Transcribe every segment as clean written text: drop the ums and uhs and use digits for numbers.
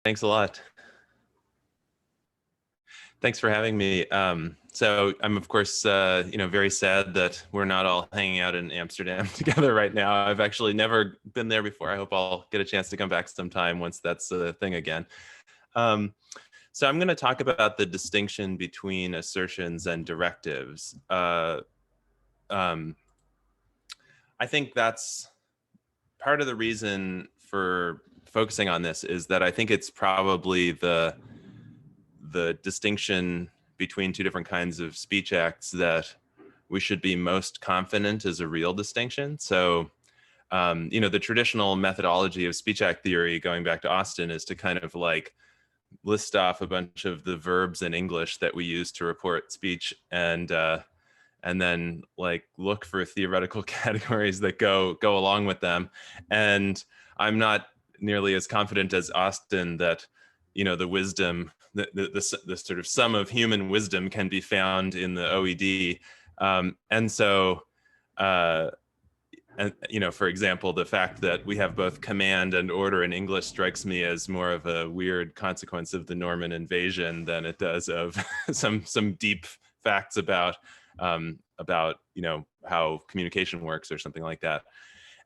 Thanks a lot. Thanks for having me. So I'm of course, very sad that we're not all hanging out in Amsterdam together right now. I've actually never been there before. I hope I'll get a chance to come back sometime once that's a thing again. So I'm going to talk about the distinction between assertions and directives. I think that's part of the reason for focusing on this is that I think it's probably the distinction between two different kinds of speech acts that we should be most confident is a real distinction. So, the traditional methodology of speech act theory, going back to Austin, is to kind of like list off a bunch of the verbs in English that we use to report speech, and then like look for theoretical categories that go along with them. And I'm not nearly as confident as Austin that the wisdom, the sort of sum of human wisdom can be found in the OED. And so, for example, the fact that we have both command and order in English strikes me as more of a weird consequence of the Norman invasion than it does of some deep facts about how communication works or something like that.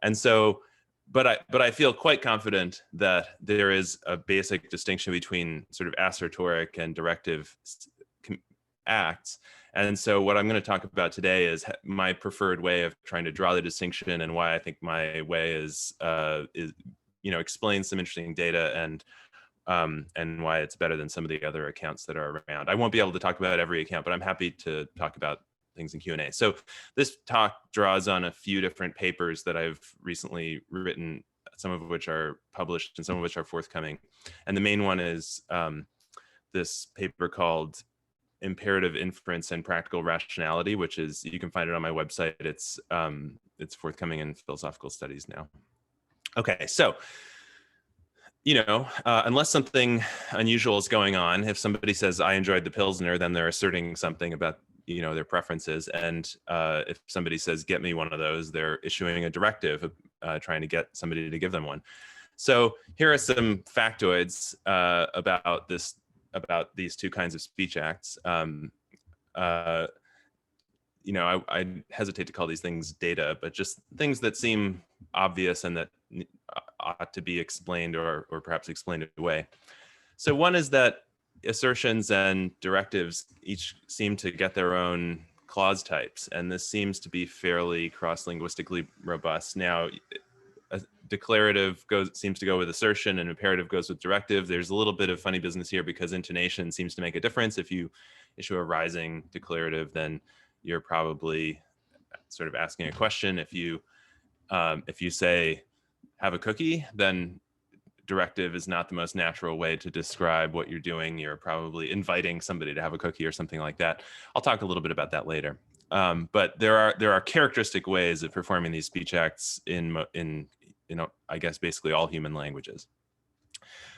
And so, but I feel quite confident that there is a basic distinction between sort of assertoric and directive acts. And so what I'm going to talk about today is my preferred way of trying to draw the distinction, and why I think my way is explains some interesting data, and why it's better than some of the other accounts that are around. I won't be able to talk about every account, but I'm happy to talk about things in Q&A. So this talk draws on a few different papers that I've recently written, some of which are published and some of which are forthcoming. And the main one is this paper called Imperative Inference and Practical Rationality, which is, you can find it on my website. It's forthcoming in Philosophical Studies now. Okay, so unless something unusual is going on, if somebody says, I enjoyed the Pilsner, then they're asserting something about their preferences. And if somebody says, get me one of those, they're issuing a directive, trying to get somebody to give them one. So here are some factoids about these two kinds of speech acts. I hesitate to call these things data, but just things that seem obvious and that ought to be explained or perhaps explained away. So one is that assertions and directives each seem to get their own clause types, and this seems to be fairly cross-linguistically robust. Now, a declarative seems to go with assertion, and imperative goes with directive. There's a little bit of funny business here because intonation seems to make a difference. If you issue a rising declarative, then you're probably sort of asking a question. If you say, have a cookie, then directive is not the most natural way to describe what you're doing. You're probably inviting somebody to have a cookie or something like that. I'll talk a little bit about that later. But there are characteristic ways of performing these speech acts in I guess basically all human languages.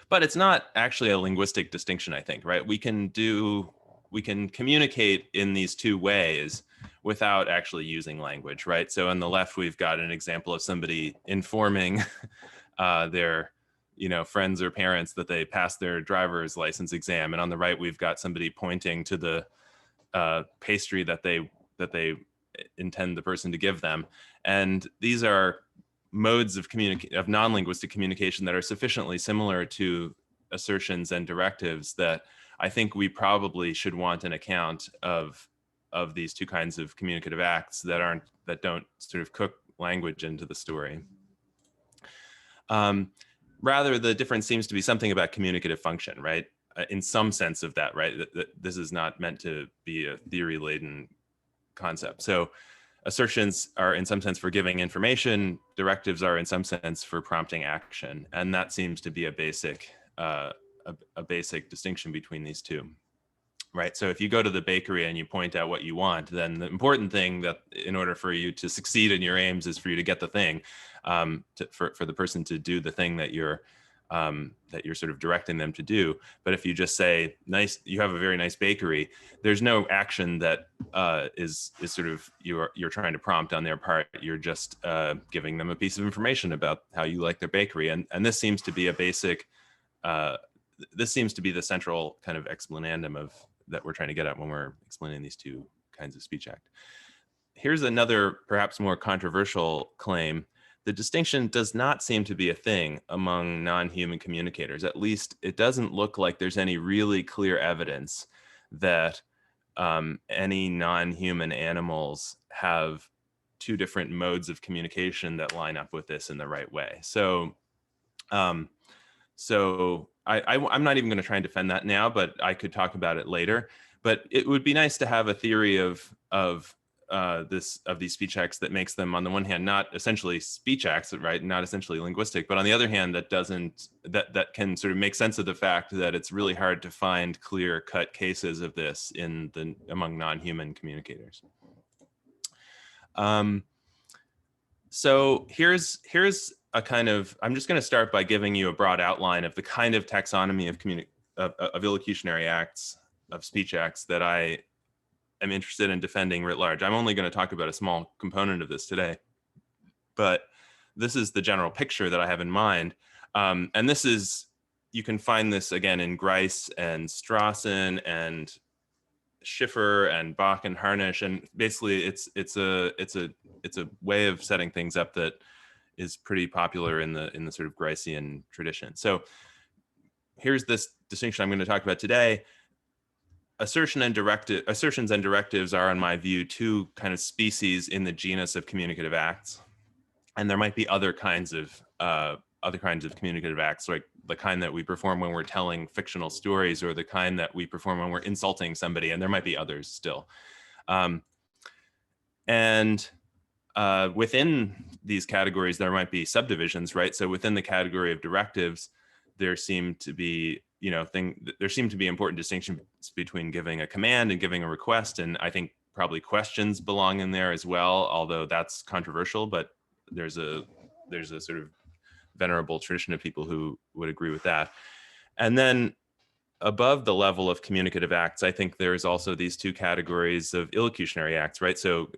But it's not actually a linguistic distinction, I think, right? We can communicate in these two ways without actually using language, right? So on the left, we've got an example of somebody informing their friends or parents that they passed their driver's license exam. And on the right, we've got somebody pointing to the pastry that they intend the person to give them. And these are modes of non-linguistic communication that are sufficiently similar to assertions and directives that I think we probably should want an account of these two kinds of communicative acts that don't sort of cook language into the story. Rather, the difference seems to be something about communicative function, right? In some sense of that, right? This is not meant to be a theory-laden concept. So assertions are in some sense for giving information, directives are in some sense for prompting action. And that seems to be a basic distinction between these two, right? So if you go to the bakery and you point out what you want, then the important thing that in order for you to succeed in your aims is for you to get the thing, for the person to do the thing that you're sort of directing them to do. But if you just say, nice, you have a very nice bakery, there's no action that is sort of you're trying to prompt on their part. You're just giving them a piece of information about how you like their bakery. And this seems to be a basic this seems to be the central kind of explanandum of that we're trying to get at when we're explaining these two kinds of speech act. Here's another perhaps more controversial claim. The distinction does not seem to be a thing among non-human communicators. At least it doesn't look like there's any really clear evidence that any non-human animals have two different modes of communication that line up with this in the right way. So, I'm not even going to try and defend that now, but I could talk about it later. But it would be nice to have a theory of these speech acts that makes them, on the one hand, not essentially speech acts, right, not essentially linguistic, but on the other hand, that can sort of make sense of the fact that it's really hard to find clear-cut cases of this among non-human communicators. So here's a kind of, I'm just going to start by giving you a broad outline of the kind of taxonomy of illocutionary acts, of speech acts, that I am interested in defending writ large. I'm only going to talk about a small component of this today, but this is the general picture that I have in mind. And this is, you can find this again in Grice and Strawson and Schiffer and Bach and Harnisch, and basically it's a way of setting things up that is pretty popular in the sort of Gricean tradition. So here's this distinction I'm going to talk about today. Assertions and directives are, in my view, two kind of species in the genus of communicative acts, and there might be other kinds of communicative acts, like the kind that we perform when we're telling fictional stories, or the kind that we perform when we're insulting somebody, and there might be others still. Within these categories, there might be subdivisions, right? So within the category of directives, there seem to be important distinctions between giving a command and giving a request, and I think probably questions belong in there as well, although that's controversial. But there's a sort of venerable tradition of people who would agree with that. And then above the level of communicative acts, I think there's also these two categories of illocutionary acts, right? So,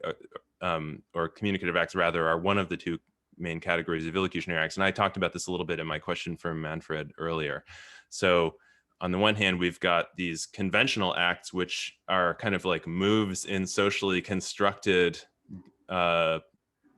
or communicative acts rather, are one of the two main categories of illocutionary acts. And I talked about this a little bit in my question from Manfred earlier. So on the one hand, we've got these conventional acts, which are kind of like moves in socially constructed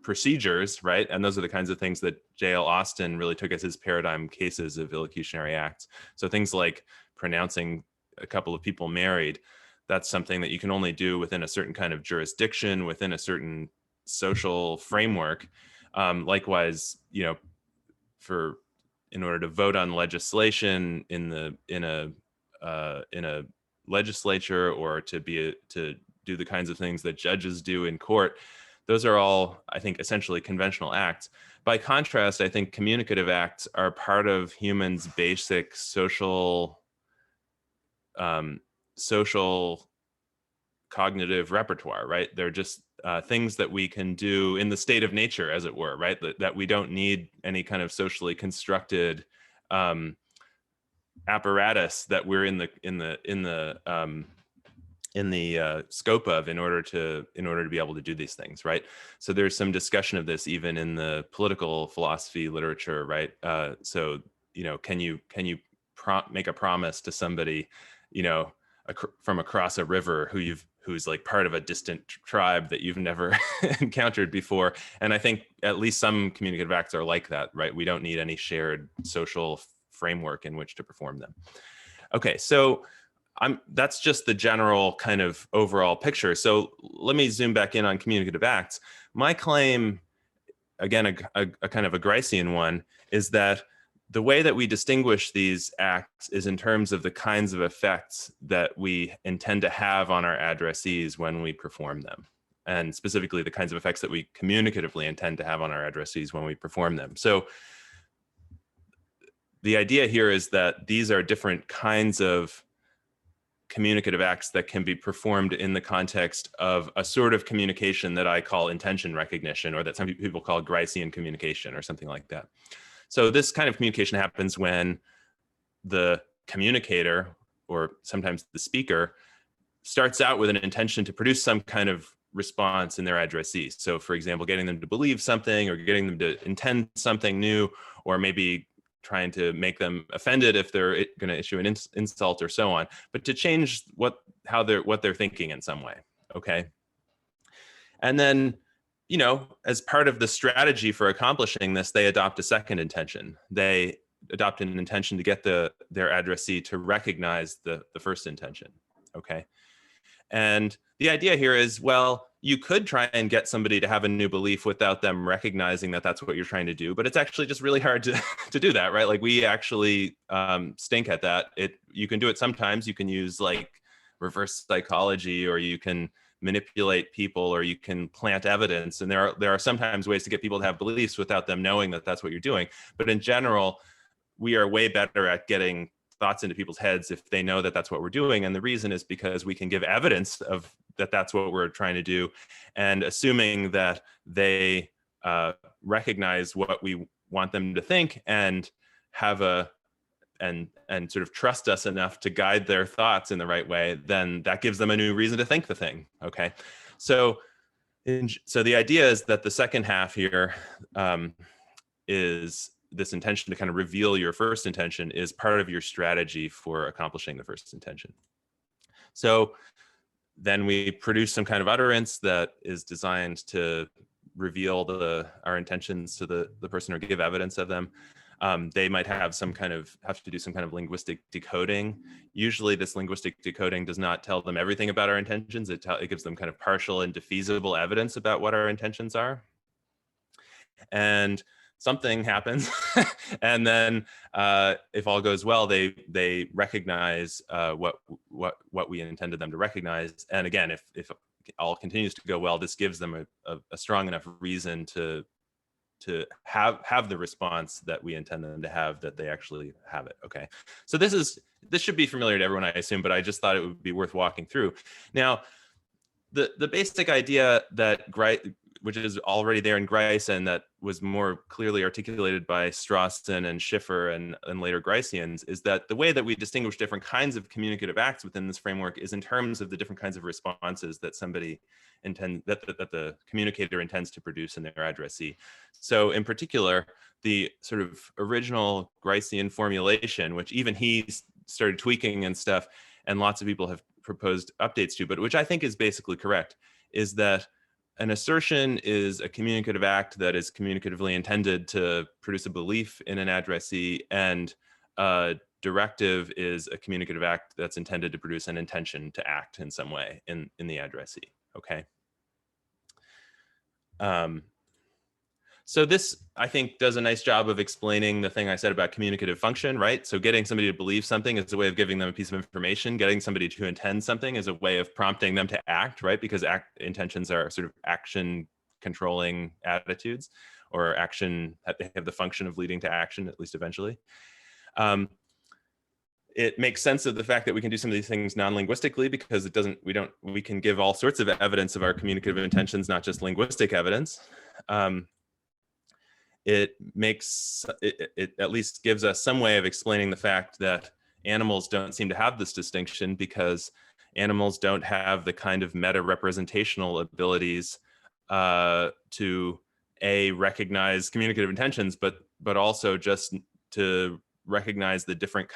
procedures, right? And those are the kinds of things that J.L. Austin really took as his paradigm cases of illocutionary acts. So things like pronouncing a couple of people married, that's something that you can only do within a certain kind of jurisdiction, within a certain social framework. Likewise, in order to vote on legislation in a legislature, or to do the kinds of things that judges do in court, those are all, I think, essentially conventional acts. By contrast, I think communicative acts are part of humans' basic social cognitive repertoire, right? They're just things that we can do in the state of nature, as it were, right? That we don't need any kind of socially constructed apparatus that we're in the scope of in order to be able to do these things, right? So there's some discussion of this even in the political philosophy literature, right? So can you make a promise to somebody, from across a river who's like part of a distant tribe that you've never encountered before? And I think at least some communicative acts are like that, right? We don't need any shared social framework in which to perform them. Okay, so that's just the general kind of overall picture. So let me zoom back in on communicative acts. My claim, again, a kind of a Gricean one, is that the way that we distinguish these acts is in terms of the kinds of effects that we intend to have on our addressees when we perform them, and specifically the kinds of effects that we communicatively intend to have on our addressees when we perform them. So the idea here is that these are different kinds of communicative acts that can be performed in the context of a sort of communication that I call intention recognition, or that some people call Gricean communication, or something like that. So this kind of communication happens when the communicator, or sometimes the speaker, starts out with an intention to produce some kind of response in their addressees. So for example, getting them to believe something, or getting them to intend something new, or maybe trying to make them offended if they're going to issue an insult or so on, but to change what they're thinking in some way. Okay. And then, you know, as part of the strategy for accomplishing this, they adopt a second intention. They adopt an intention to get their addressee to recognize the first intention. Okay. And the idea here is, well, you could try and get somebody to have a new belief without them recognizing that that's what you're trying to do, but it's actually just really hard to do that, right? Like we actually stink at that. You can do it sometimes. You can use like reverse psychology, or you can manipulate people, or you can plant evidence. And there are sometimes ways to get people to have beliefs without them knowing that that's what you're doing. But in general, we are way better at getting thoughts into people's heads if they know that that's what we're doing. And the reason is because we can give evidence of that that's what we're trying to do. And assuming that they recognize what we want them to think and have and sort of trust us enough to guide their thoughts in the right way, then that gives them a new reason to think the thing. Okay. So the idea is that the second half here is this intention to kind of reveal your first intention is part of your strategy for accomplishing the first intention. So then we produce some kind of utterance that is designed to reveal our intentions to the person or give evidence of them. They might have have to do some kind of linguistic decoding. Usually this linguistic decoding does not tell them everything about our intentions. It gives them kind of partial and defeasible evidence about what our intentions are. And something happens, and then if all goes well, they recognize what we intended them to recognize. And again, if all continues to go well, this gives them a strong enough reason to have the response that we intend them to have, that they actually have it. Okay, so this should be familiar to everyone, I assume, but I just thought it would be worth walking through. Now, the basic idea which is already there in Grice and that was more clearly articulated by Strawson and Schiffer and later Griceans, is that the way that we distinguish different kinds of communicative acts within this framework is in terms of the different kinds of responses that that the communicator intends to produce in their addressee. So in particular, the sort of original Gricean formulation, which even he started tweaking and stuff, and lots of people have proposed updates to, but which I think is basically correct, is that an assertion is a communicative act that is communicatively intended to produce a belief in an addressee, and a directive is a communicative act that's intended to produce an intention to act in some way in the addressee. Okay. So this, I think, does a nice job of explaining the thing I said about communicative function, right? So getting somebody to believe something is a way of giving them a piece of information. Getting somebody to intend something is a way of prompting them to act, right? Because intentions are sort of action controlling attitudes, or action, they have the function of leading to action, at least eventually. It makes sense of the fact that we can do some of these things non-linguistically, because we can give all sorts of evidence of our communicative intentions, not just linguistic evidence. It at least gives us some way of explaining the fact that animals don't seem to have this distinction, because animals don't have the kind of meta-representational abilities to recognize communicative intentions, but also just to recognize the different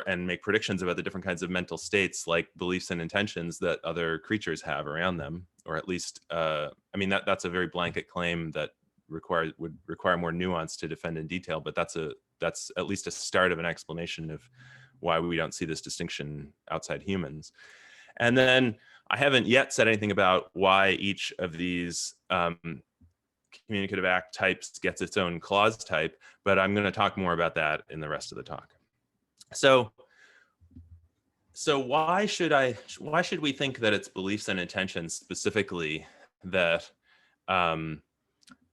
and make predictions about the different kinds of mental states, like beliefs and intentions, that other creatures have around them. Or at least, I mean, that's a very blanket claim that would require more nuance to defend in detail, but that's at least a start of an explanation of why we don't see this distinction outside humans. And then I haven't yet said anything about why each of these communicative act types gets its own clause type, but I'm going to talk more about that in the rest of the talk. So why should we think that it's beliefs and intentions specifically that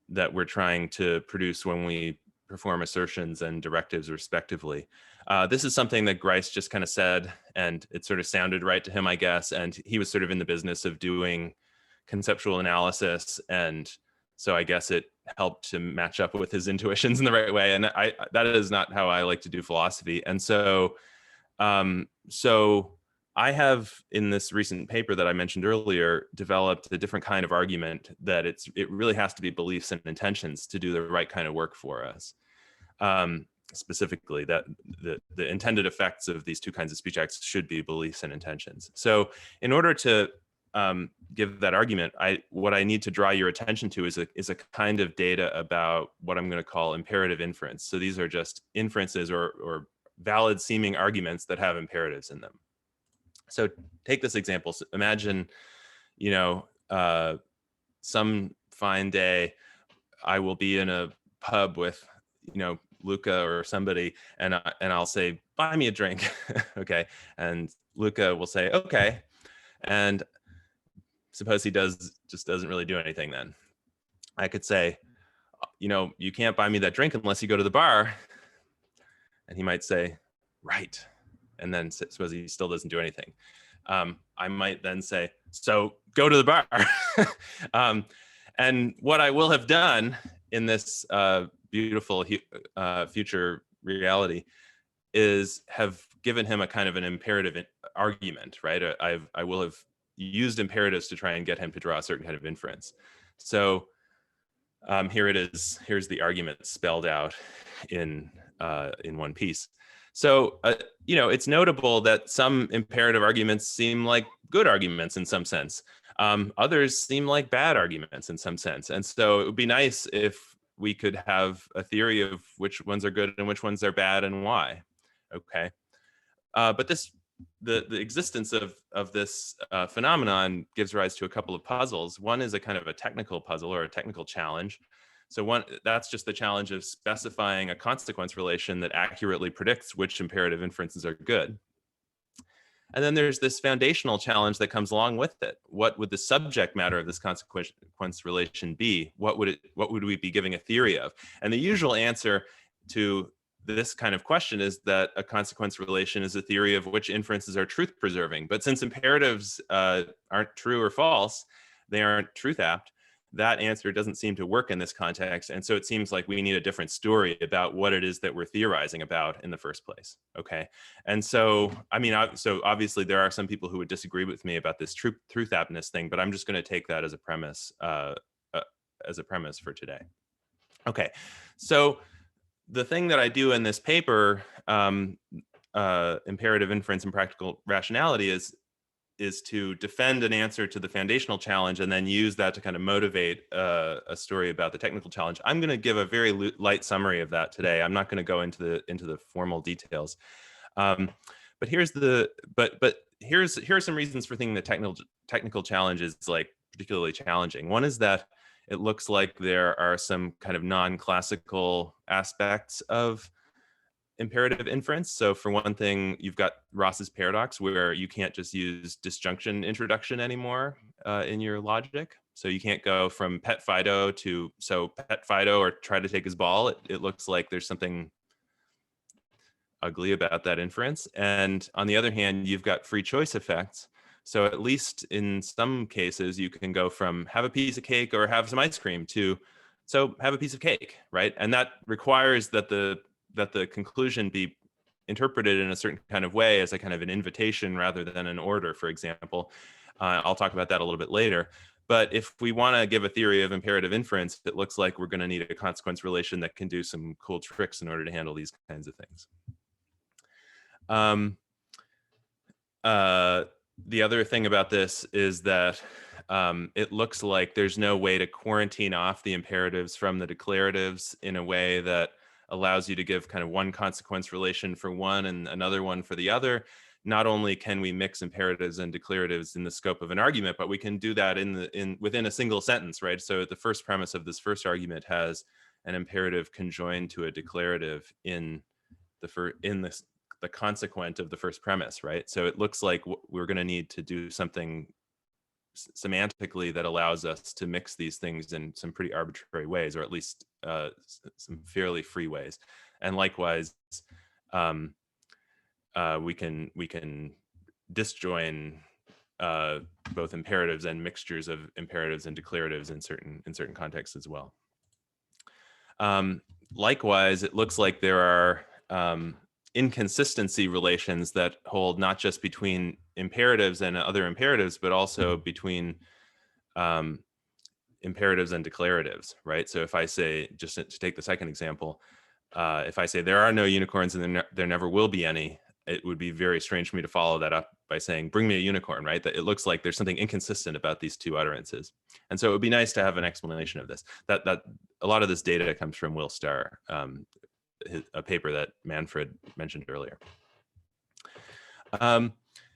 that we're trying to produce when we perform assertions and directives respectively? This is something that Grice just kind of said, and it sort of sounded right to him, I guess. And he was sort of in the business of doing conceptual analysis, and so I guess it helped to match up with his intuitions in the right way. And that is not how I like to do philosophy. And so, I have, in this recent paper that I mentioned earlier, developed a different kind of argument that it really has to be beliefs and intentions to do the right kind of work for us. specifically that the intended effects of these two kinds of speech acts should be beliefs and intentions. So in order to give that argument, what I need to draw your attention to is a kind of data about what I'm going to call imperative inference. So these are just inferences or valid seeming arguments that have imperatives in them. So take this example. So imagine, you know, some fine day, I will be in a pub with, you know, Luca or somebody, and I'll say, buy me a drink. Okay. And Luca will say, okay. And suppose he just doesn't really do anything. Then I could say, you know, you can't buy me that drink unless you go to the bar. And he might say, right. And then suppose he still doesn't do anything. I might then say, so go to the bar. And what I will have done in this beautiful future reality is have given him a kind of an imperative argument, right? I will have used imperatives to try and get him to draw a certain kind of inference. So here it is. Here's the argument spelled out in one piece. So, you know, it's notable that some imperative arguments seem like good arguments in some sense. Others seem like bad arguments in some sense. And so it would be nice if we could have a theory of which ones are good and which ones are bad and why. Okay. But the existence of this phenomenon gives rise to a couple of puzzles. One is a kind of a technical puzzle or a technical challenge. So that's just the challenge of specifying a consequence relation that accurately predicts which imperative inferences are good. And then there's this foundational challenge that comes along with it. What would the subject matter of this consequence relation be? What would we be giving a theory of? And the usual answer to this kind of question is that a consequence relation is a theory of which inferences are truth preserving. But since imperatives aren't true or false, they aren't truth apt, that answer doesn't seem to work in this context. And so it seems like we need a different story about what it is that we're theorizing about in the first place. Okay. And so, I mean, so obviously there are some people who would disagree with me about this truth aptness thing, but I'm just going to take that as a premise for today. Okay. So the thing that I do in this paper, Imperative Inference and Practical Rationality, is to defend an answer to the foundational challenge and then use that to kind of motivate a story about the technical challenge. I'm going to give a very light summary of that today. I'm not going to go into the formal details. But here's some reasons for thinking the technical challenge is like particularly challenging. One is that it looks like there are some kind of non-classical aspects of imperative inference. So for one thing, you've got Ross's paradox, where you can't just use disjunction introduction anymore in your logic. So you can't go from pet Fido to so pet Fido or try to take his ball. It looks like there's something ugly about that inference. And on the other hand, you've got free choice effects. So at least in some cases, you can go from have a piece of cake or have some ice cream to so have a piece of cake, right? And that requires that the conclusion be interpreted in a certain kind of way as a kind of an invitation rather than an order, for example. I'll talk about that a little bit later. But if we want to give a theory of imperative inference, it looks like we're going to need a consequence relation that can do some cool tricks in order to handle these kinds of things. The other thing about this is that it looks like there's no way to quarantine off the imperatives from the declaratives in a way that allows you to give kind of one consequence relation for one and another one for the other. Not only can we mix imperatives and declaratives in the scope of an argument, but we can do that within a single sentence, right? So the first premise of this first argument has an imperative conjoined to a declarative in the consequent of the first premise, right? So it looks like we're going to need to do something semantically that allows us to mix these things in some pretty arbitrary ways, or at least some fairly free ways. And likewise, we can disjoin both imperatives and mixtures of imperatives and declaratives in certain contexts as well. Likewise, it looks like there are inconsistency relations that hold not just between imperatives and other imperatives, but also between imperatives and declaratives, right? So if I say, just to take the second example, If I say there are no unicorns and there never will be any, it would be very strange for me to follow that up by saying, bring me a unicorn, right? That it looks like there's something inconsistent about these two utterances. And so it would be nice to have an explanation of this. That a lot of this data comes from Will Starr, a paper that Manfred mentioned earlier.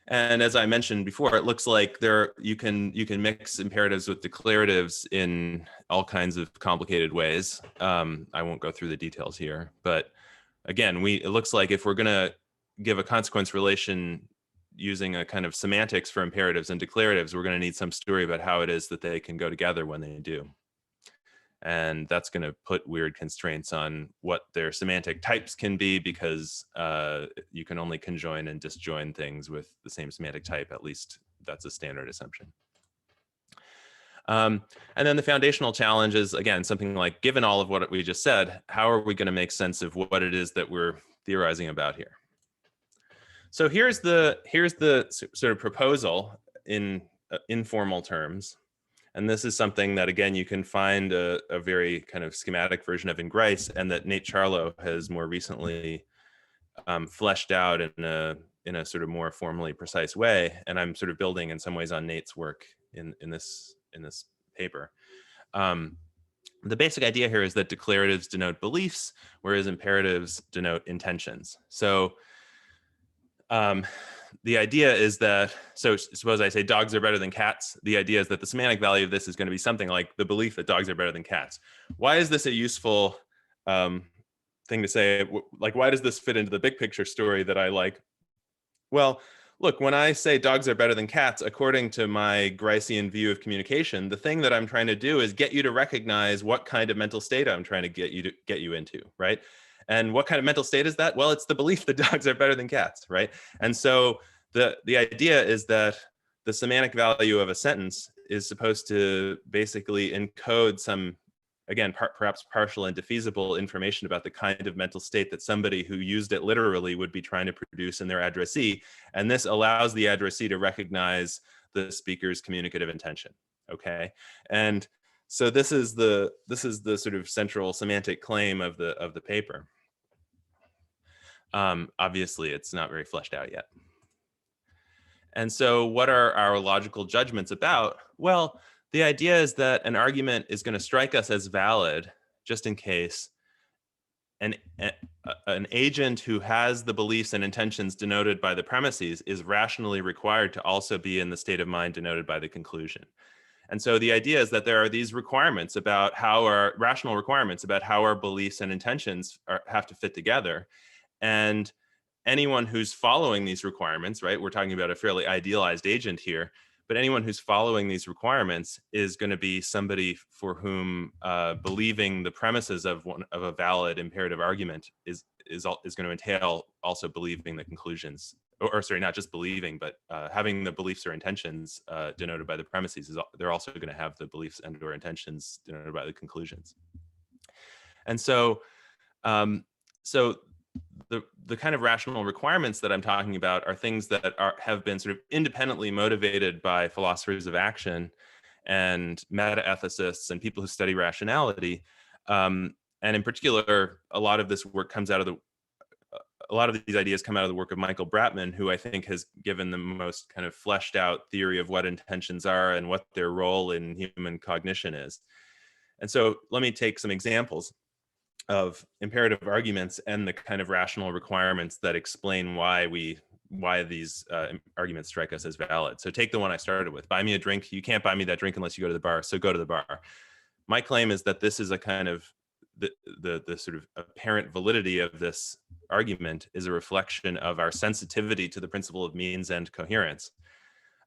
And as I mentioned before, it looks like you can mix imperatives with declaratives in all kinds of complicated ways. I won't go through the details here, but again, it looks like if we're going to give a consequence relation using a kind of semantics for imperatives and declaratives, we're going to need some story about how it is that they can go together when they do. And that's going to put weird constraints on what their semantic types can be, because you can only conjoin and disjoin things with the same semantic type. At least that's a standard assumption. And then the foundational challenge is, again, something like, given all of what we just said, how are we going to make sense of what it is that we're theorizing about here? So here's the sort of proposal in informal terms. And this is something that, again, you can find a very kind of schematic version of in Grice, and that Nate Charlo has more recently fleshed out in a sort of more formally precise way. And I'm sort of building in some ways on Nate's work in this paper. The basic idea here is that declaratives denote beliefs, whereas imperatives denote intentions. So the idea is that, so suppose I say dogs are better than cats. The idea is that the semantic value of this is going to be something like the belief that dogs are better than cats. Why is this a useful thing to say? Like, why does this fit into the big picture story that I like? Well, look, when I say dogs are better than cats, according to my Gricean view of communication, the thing that I'm trying to do is get you to recognize what kind of mental state I'm trying to get you into, right? And what kind of mental state is that? Well, it's the belief that dogs are better than cats, right? And so the idea is that the semantic value of a sentence is supposed to basically encode some, again, perhaps partial and defeasible information about the kind of mental state that somebody who used it literally would be trying to produce in their addressee. And this allows the addressee to recognize the speaker's communicative intention, okay? And so this is the sort of central semantic claim of the paper. Obviously, it's not very fleshed out yet. And so what are our logical judgments about? Well, the idea is that an argument is going to strike us as valid just in case an agent who has the beliefs and intentions denoted by the premises is rationally required to also be in the state of mind denoted by the conclusion. And so the idea is that there are these requirements about how our rational requirements about how our beliefs and intentions have to fit together. And anyone who's following these requirements, right, we're talking about a fairly idealized agent here, but anyone who's following these requirements is going to be somebody for whom believing the premises of a valid imperative argument is going to entail also believing the conclusions, or sorry, not just believing, but having the beliefs or intentions denoted by the premises. They're also going to have the beliefs and or intentions denoted by the conclusions. And so, the kind of rational requirements that I'm talking about are things that have been sort of independently motivated by philosophers of action and meta-ethicists and people who study rationality. And in particular, a lot of this work comes out of a lot of these ideas come out of the work of Michael Bratman, who I think has given the most kind of fleshed out theory of what intentions are and what their role in human cognition is. And so let me take some examples of imperative arguments and the kind of rational requirements that explain why these arguments strike us as valid. So take the one I started with, buy me a drink. You can't buy me that drink unless you go to the bar, so go to the bar. My claim is that this is a kind of, the sort of apparent validity of this argument is a reflection of our sensitivity to the principle of means and coherence.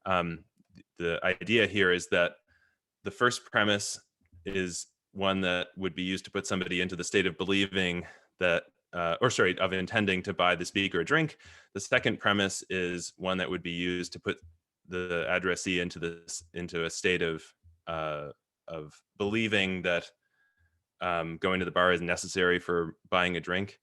The idea here is that the first premise is one that would be used to put somebody into the state of believing that, of intending to buy the speaker a drink. The second premise is one that would be used to put the addressee into a state of believing that going to the bar is necessary for buying a drink.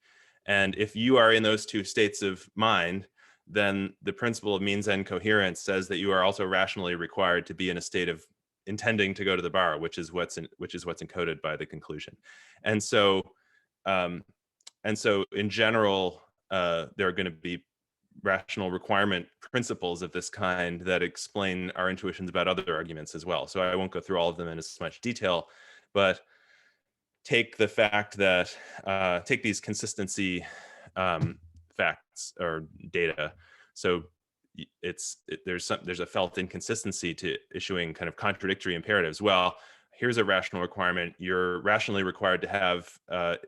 And if you are in those two states of mind, then the principle of means and coherence says that you are also rationally required to be in a state of intending to go to the bar, which is what's encoded by the conclusion. And so And so in general, there are going to be rational requirement principles of this kind that explain our intuitions about other arguments as well. So I won't go through all of them in as much detail, but take the fact that take these consistency facts or data. So there's a felt inconsistency to issuing kind of contradictory imperatives. Well, here's a rational requirement. You're rationally required to have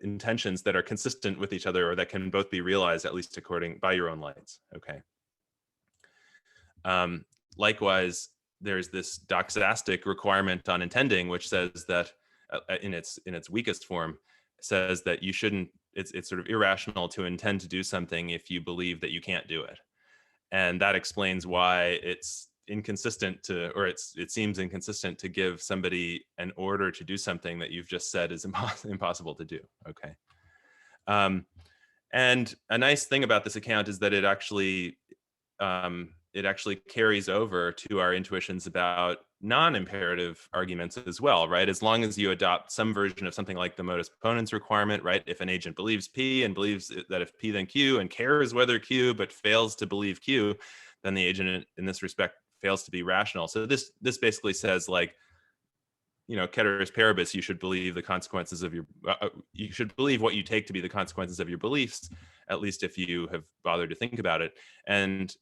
intentions that are consistent with each other, or that can both be realized, at least according by your own lights. Okay. Likewise, there's this doxastic requirement on intending, which says that in its weakest form, says that you shouldn't. It's sort of irrational to intend to do something if you believe that you can't do it, and that explains why it's inconsistent to, or it seems inconsistent to give somebody an order to do something that you've just said is impossible to do. Okay. And a nice thing about this account is that it actually carries over to our intuitions about non-imperative arguments as well, right? As long as you adopt some version of something like the modus ponens requirement, right? If an agent believes P and believes that if P then Q and cares whether Q but fails to believe Q, then the agent in this respect fails to be rational. So this basically says, like, you know, ceteris paribus, you should believe the consequences of your, you should believe what you take to be the consequences of your beliefs, at least if you have bothered to think about it. And,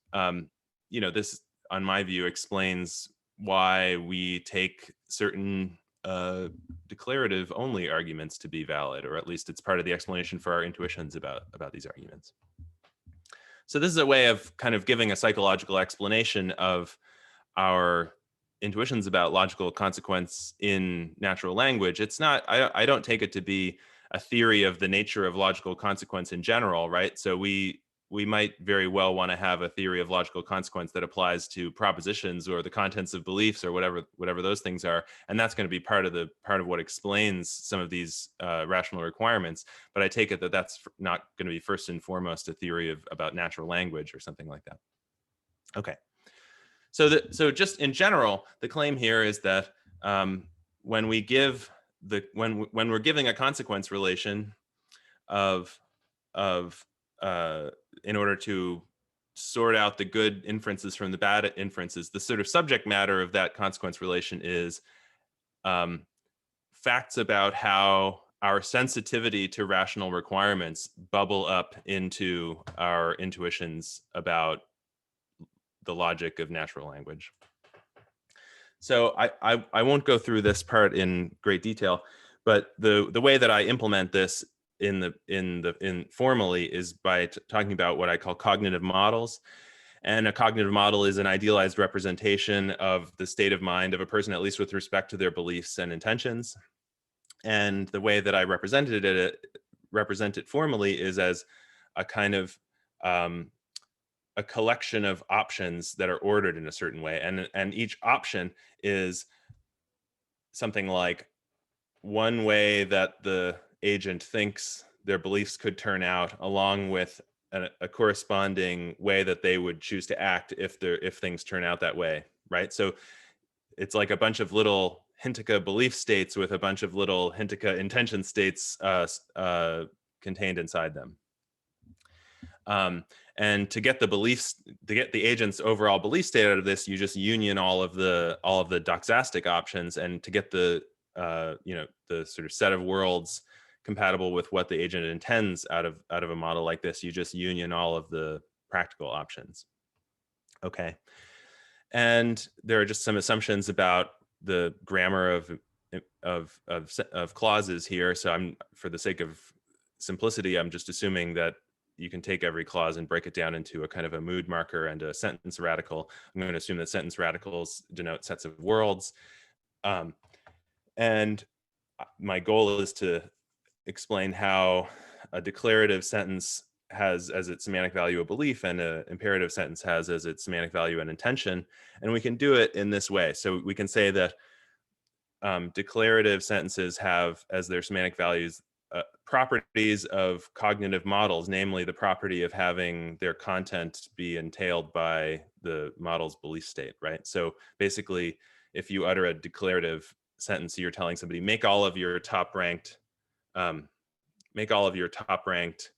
you know, this, on my view, explains why we take certain declarative only arguments to be valid, or at least it's part of the explanation for our intuitions about these arguments. So this is a way of kind of giving a psychological explanation of our intuitions about logical consequence in natural language. It's not, I don't take it to be a theory of the nature of logical consequence in general, right? So we might very well want to have a theory of logical consequence that applies to propositions or the contents of beliefs or whatever those things are, and that's going to be part of what explains some of these rational requirements. But I take it that that's not going to be first and foremost a theory about natural language or something like that. Okay. So just in general, the claim here is that when we give when we're giving a consequence relation of in order to sort out the good inferences from the bad inferences, the sort of subject matter of that consequence relation is facts about how our sensitivity to rational requirements bubble up into our intuitions about the logic of natural language. So I won't go through this part in great detail, but the way that I implement this formally is by talking about what I call cognitive models. And a cognitive model is an idealized representation of the state of mind of a person, at least with respect to their beliefs and intentions. And the way that I represent it formally is as a kind of a collection of options that are ordered in a certain way. And each option is something like one way that the agent thinks their beliefs could turn out, along with a corresponding way that they would choose to act if things turn out that way, right? So it's like a bunch of little Hintica belief states with a bunch of little Hintica intention states contained inside them. And to get the agent's overall belief state out of this, you just union all of the doxastic options, and to get the the sort of set of worlds compatible with what the agent intends out of a model like this, you just union all of the practical options. Okay, and there are just some assumptions about the grammar of clauses here. So for the sake of simplicity, I'm just assuming that you can take every clause and break it down into a kind of a mood marker and a sentence radical. I'm going to assume that sentence radicals denote sets of worlds. And my goal is to explain how a declarative sentence has as its semantic value a belief, and an imperative sentence has as its semantic value an intention. And we can do it in this way. So we can say that declarative sentences have as their semantic values properties of cognitive models, namely the property of having their content be entailed by the model's belief state, right? So basically, if you utter a declarative sentence, you're telling somebody, make all of your top ranked make all of your top ranked,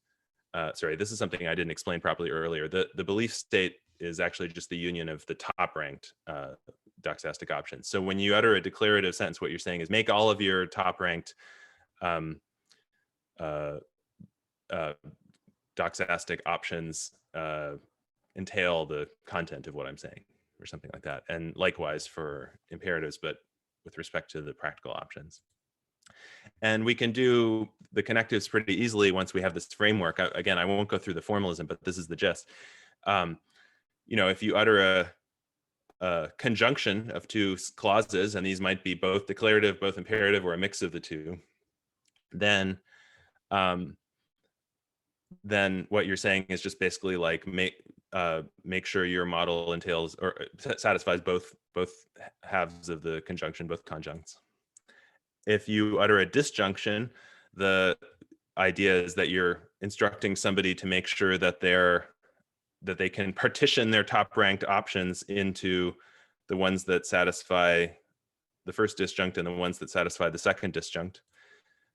sorry, this is something I didn't explain properly earlier. The belief state is actually just the union of the top ranked doxastic options. So when you utter a declarative sentence, what you're saying is make all of your top ranked doxastic options entail the content of what I'm saying, or something like that. And likewise for imperatives, but with respect to the practical options. And we can do the connectives pretty easily once we have this framework. Again, I won't go through the formalism, but this is the gist. You know, if you utter a conjunction of two clauses, and these might be both declarative, both imperative, or a mix of the two, then what you're saying is just basically like make sure your model entails or satisfies both halves of the conjunction, both conjuncts. If you utter a disjunction, the idea is that you're instructing somebody to make sure that they can partition their top ranked options into the ones that satisfy the first disjunct and the ones that satisfy the second disjunct.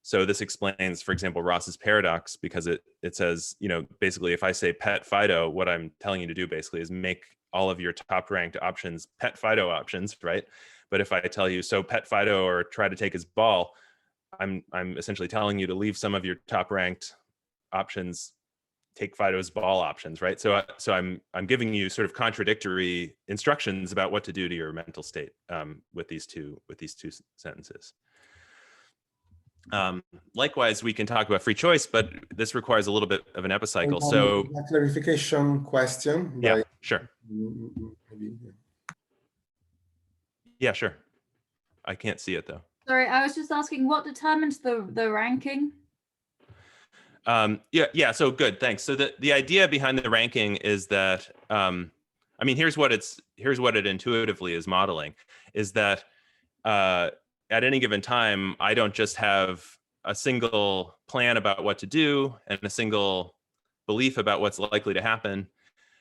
So this explains, for example, Ross's paradox, because it says, you know, basically if I say pet Fido, what I'm telling you to do basically is make all of your top ranked options pet Fido options, right? But if I tell you, so pet Fido or try to take his ball, I'm essentially telling you to leave some of your top ranked options, take Fido's ball options, right? So I'm giving you sort of contradictory instructions about what to do to your mental state with these two sentences. Likewise, we can talk about free choice, but this requires a little bit of an epicycle. So a clarification question. Yeah, sure. Maybe. Yeah, sure. I can't see it though. Sorry, I was just asking what determines the ranking? Yeah. So good, thanks. So the idea behind the ranking is that I mean, here's what it intuitively is modeling, is that at any given time, I don't just have a single plan about what to do and a single belief about what's likely to happen.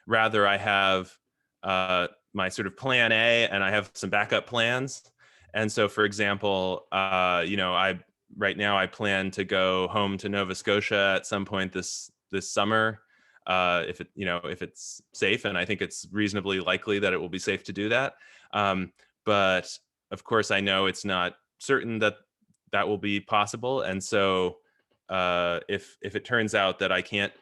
Rather, I have my sort of plan A, and I have some backup plans. And so, for example, you know, right now I plan to go home to Nova Scotia at some point this summer, if it's safe, and I think it's reasonably likely that it will be safe to do that. But of course, I know it's not certain that will be possible. And so, if it turns out that I can't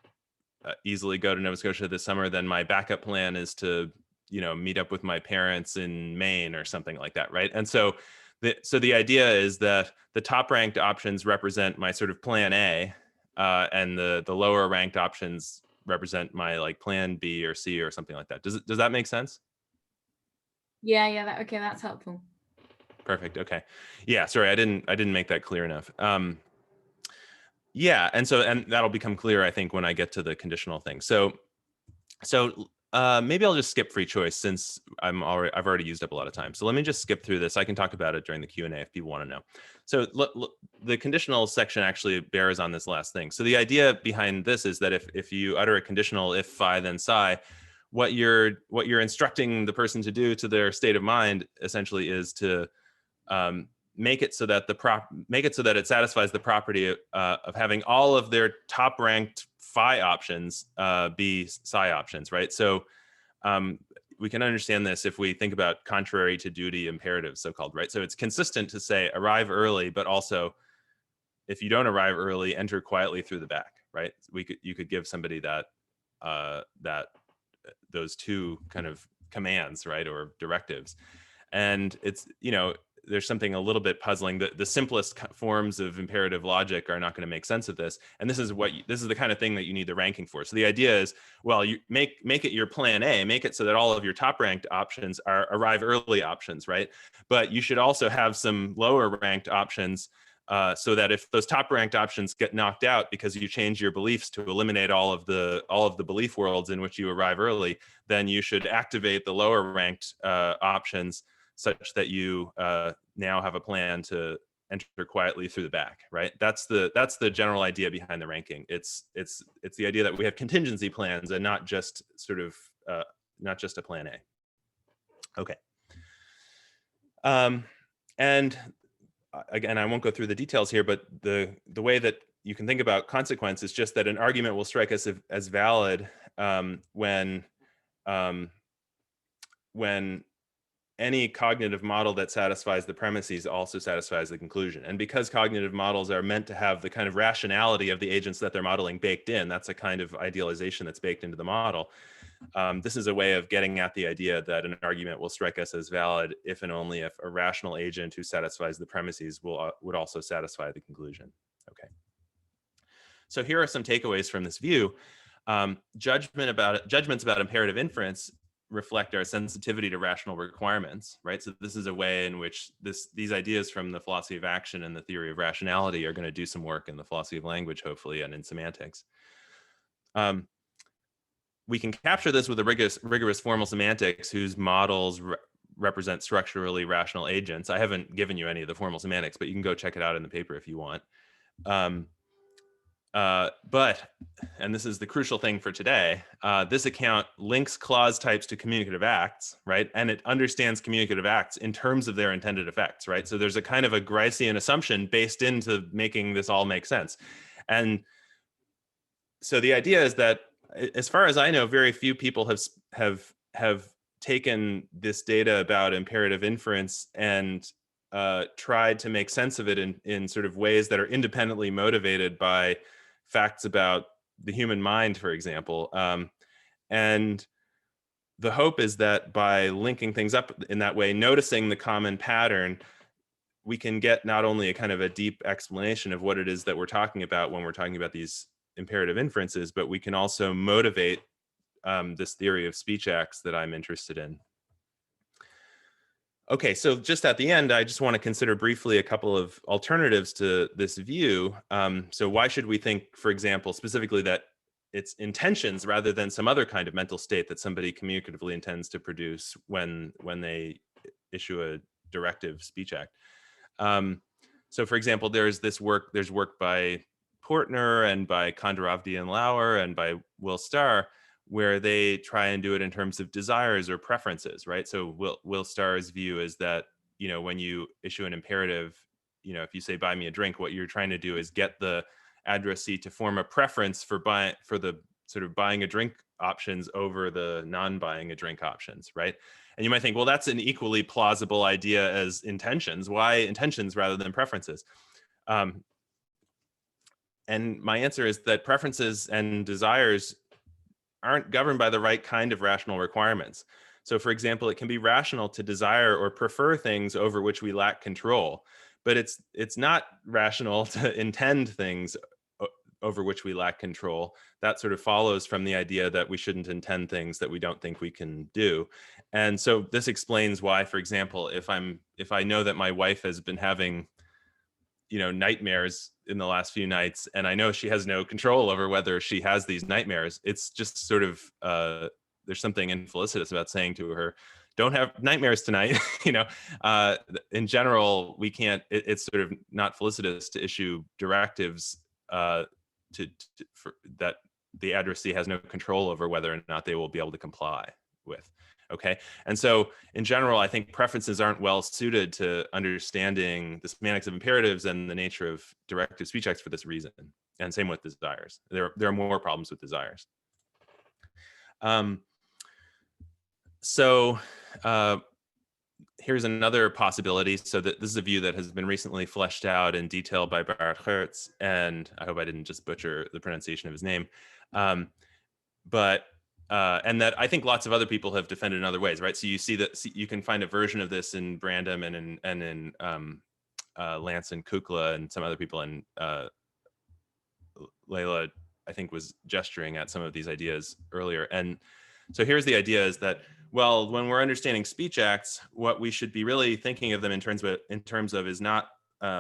easily go to Nova Scotia this summer, then my backup plan is to, you know, meet up with my parents in Maine or something like that, right? And so the idea is that the top ranked options represent my sort of plan A, and the lower ranked options represent my like plan B or C or something like that. Does that make sense? Yeah. Okay, that's helpful. Perfect. Okay. Yeah. Sorry, I didn't make that clear enough. Yeah, and that'll become clear, I think, when I get to the conditional thing. So maybe I'll just skip free choice since I've already used up a lot of time. So let me just skip through this. I can talk about it during the Q&A if people want to know. So the conditional section actually bears on this last thing. So the idea behind this is that if you utter a conditional if phi then psi, what you're instructing the person to do to their state of mind essentially is to make it so that it satisfies the property of having all of their top ranked phi options be psi options, right? So we can understand this if we think about contrary to duty imperatives, so-called, right? So it's consistent to say arrive early, but also if you don't arrive early, enter quietly through the back, right? You could give somebody those two kind of commands, right, or directives, and it's, you know, there's something a little bit puzzling. The simplest forms of imperative logic are not going to make sense of this. And this is the kind of thing that you need the ranking for. So the idea is, well, you make it your plan A, make it so that all of your top ranked options are arrive early options, right? But you should also have some lower ranked options so that if those top ranked options get knocked out because you change your beliefs to eliminate all of the belief worlds in which you arrive early, then you should activate the lower ranked options such that you now have a plan to enter quietly through the back, right? That's the general idea behind the ranking. It's the idea that we have contingency plans and not just sort of not just a plan A. Okay. And again, I won't go through the details here, but the way that you can think about consequence is just that an argument will strike us as valid when any cognitive model that satisfies the premises also satisfies the conclusion. And because cognitive models are meant to have the kind of rationality of the agents that they're modeling baked in, that's a kind of idealization that's baked into the model. This is a way of getting at the idea that an argument will strike us as valid if and only if a rational agent who satisfies the premises would also satisfy the conclusion. Okay. So here are some takeaways from this view. Judgments about imperative inference reflect our sensitivity to rational requirements, right? So this is a way in which these ideas from the philosophy of action and the theory of rationality are going to do some work in the philosophy of language, hopefully, and in semantics. We can capture this with a rigorous formal semantics whose models represent structurally rational agents. I haven't given you any of the formal semantics, but you can go check it out in the paper if you want. But, and this is the crucial thing for today, this account links clause types to communicative acts, right? And it understands communicative acts in terms of their intended effects, right? So there's a kind of a Gricean assumption based into making this all make sense. And so the idea is that, as far as I know, very few people have taken this data about imperative inference and tried to make sense of it in sort of ways that are independently motivated by facts about the human mind, for example. And the hope is that by linking things up in that way, noticing the common pattern, we can get not only a kind of a deep explanation of what it is that we're talking about when we're talking about these imperative inferences, but we can also motivate this theory of speech acts that I'm interested in. Okay, so just at the end, I just want to consider briefly a couple of alternatives to this view. So why should we think, for example, specifically that it's intentions rather than some other kind of mental state that somebody communicatively intends to produce when they issue a directive speech act? So for example, there's work by Portner and by Kondrativdy and Lauer and by Will Starr, where they try and do it in terms of desires or preferences, right? So Will Starr's view is that, you know, when you issue an imperative, you know, if you say buy me a drink, what you're trying to do is get the addressee to form a preference for the sort of buying a drink options over the non-buying a drink options, right? And you might think, well, that's an equally plausible idea as intentions. Why intentions rather than preferences? And my answer is that preferences and desires aren't governed by the right kind of rational requirements. So for example, it can be rational to desire or prefer things over which we lack control, but it's not rational to intend things over which we lack control. That sort of follows from the idea that we shouldn't intend things that we don't think we can do. And so this explains why, for example, if I know that my wife has been having, you know, nightmares in the last few nights, and I know she has no control over whether she has these nightmares, it's just sort of, there's something infelicitous about saying to her, don't have nightmares tonight. You know, in general, we can't, it's sort of not felicitous to issue directives for that the addressee has no control over whether or not they will be able to comply with. Okay, and so in general, I think preferences aren't well suited to understanding the semantics of imperatives and the nature of directive speech acts for this reason. And same with desires. There are more problems with desires. Here's another possibility. So that this is a view that has been recently fleshed out in detail by Bart Hertz, and I hope I didn't just butcher the pronunciation of his name. And that I think lots of other people have defended in other ways, right? So you see that you can find a version of this in Brandom and in Lance and Kukla and some other people, and Layla, I think, was gesturing at some of these ideas earlier. And so here's the idea is that, well, when we're understanding speech acts, what we should be really thinking of them in terms of is not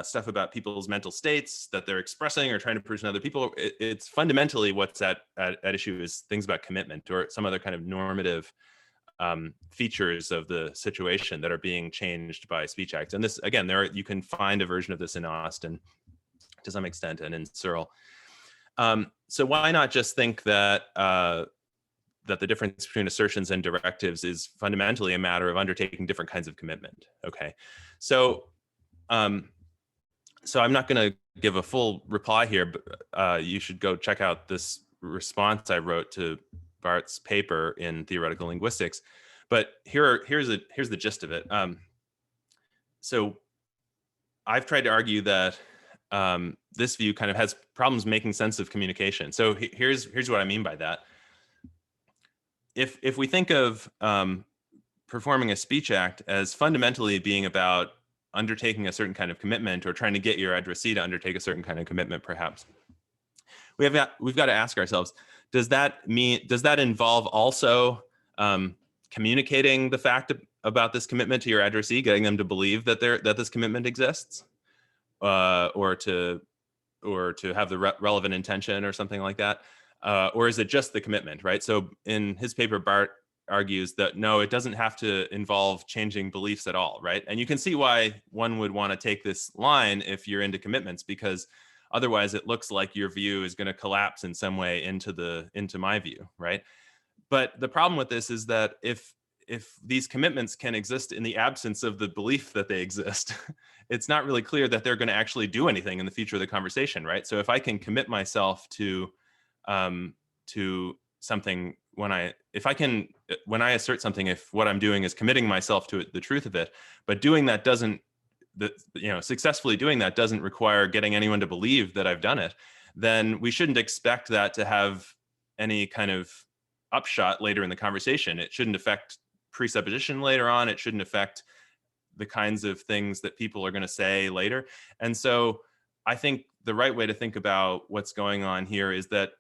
stuff about people's mental states that they're expressing or trying to produce in other people. It's fundamentally what's at issue is things about commitment or some other kind of normative features of the situation that are being changed by speech acts. And this, again, you can find a version of this in Austin to some extent and in Searle. So why not just think that that the difference between assertions and directives is fundamentally a matter of undertaking different kinds of commitment? Okay, so So I'm not going to give a full reply here, but you should go check out this response I wrote to Bart's paper in theoretical linguistics. But here's the gist of it. So I've tried to argue that this view kind of has problems making sense of communication. So here's what I mean by that. If we think of performing a speech act as fundamentally being about undertaking a certain kind of commitment or trying to get your addressee to undertake a certain kind of commitment, perhaps, we've got to ask ourselves, does that involve also communicating the fact about this commitment to your addressee, getting them to believe that this commitment exists, or to have the relevant intention or something like that, or is it just the commitment, right? So in his paper, Bart argues that no, it doesn't have to involve changing beliefs at all, right? And you can see why one would want to take this line if you're into commitments, because otherwise it looks like your view is going to collapse in some way into my view, right? But the problem with this is that if these commitments can exist in the absence of the belief that they exist, it's not really clear that they're going to actually do anything in the future of the conversation, right? So if I can commit myself to something when I assert something, if what I'm doing is committing myself to the truth of it, but doing that successfully doing that doesn't require getting anyone to believe that I've done it, then we shouldn't expect that to have any kind of upshot later in the conversation. It shouldn't affect presupposition later on. It shouldn't affect the kinds of things that people are going to say later. And so I think the right way to think about what's going on here is that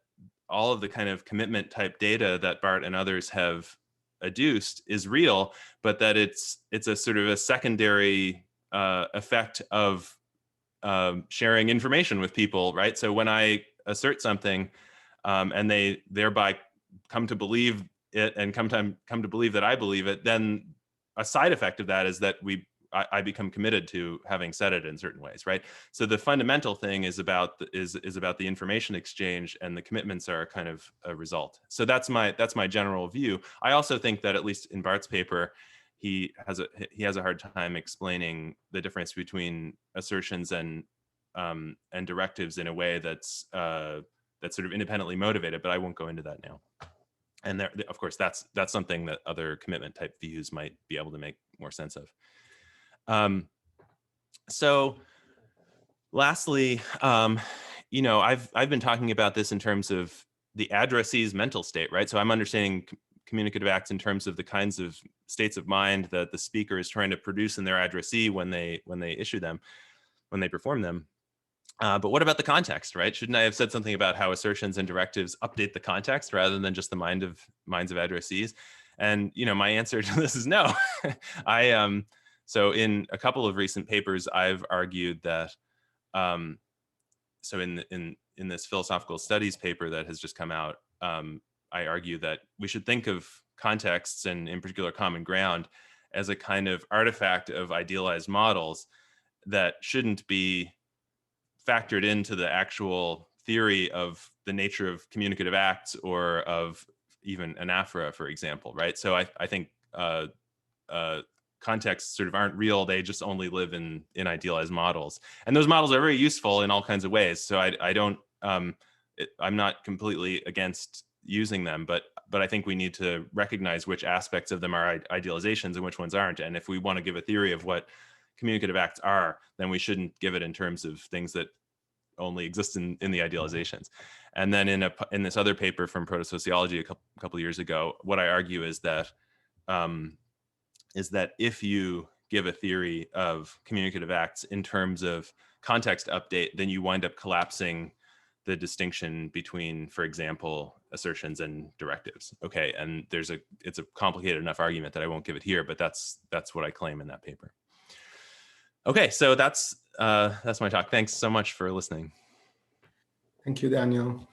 all of the kind of commitment type data that Bart and others have adduced is real, but that it's a sort of a secondary effect of sharing information with people, right? So when I assert something and they thereby come to believe it and come to believe that I believe it, then a side effect of that is that I become committed to having said it in certain ways, right? So the fundamental thing is about the information exchange, and the commitments are kind of a result. So that's my general view. I also think that, at least in Bart's paper, he has a hard time explaining the difference between assertions and directives in a way that's sort of independently motivated. But I won't go into that now. And there, of course, that's something that other commitment type views might be able to make more sense of. So lastly, I've been talking about this in terms of the addressee's mental state, right? So I'm understanding communicative acts in terms of the kinds of states of mind that the speaker is trying to produce in their addressee when they issue them, when they perform them. But what about the context, right? Shouldn't I have said something about how assertions and directives update the context rather than just the minds of addressees? And my answer to this is no. So in a couple of recent papers, I've argued that, so in this philosophical studies paper that has just come out, I argue that we should think of contexts, and in particular common ground, as a kind of artifact of idealized models that shouldn't be factored into the actual theory of the nature of communicative acts or of even anaphora, for example, right? So I think contexts sort of aren't real. They just only live in idealized models. And those models are very useful in all kinds of ways. So I'm not completely against using them, but I think we need to recognize which aspects of them are idealizations and which ones aren't. And if we want to give a theory of what communicative acts are, then we shouldn't give it in terms of things that only exist in the idealizations. And then in this other paper from Proto-Sociology a couple of years ago, what I argue is that if you give a theory of communicative acts in terms of context update, then you wind up collapsing the distinction between, for example, assertions and directives. Okay, and it's a complicated enough argument that I won't give it here, but that's what I claim in that paper. Okay, so that's my talk. Thanks so much for listening. Thank you, Daniel.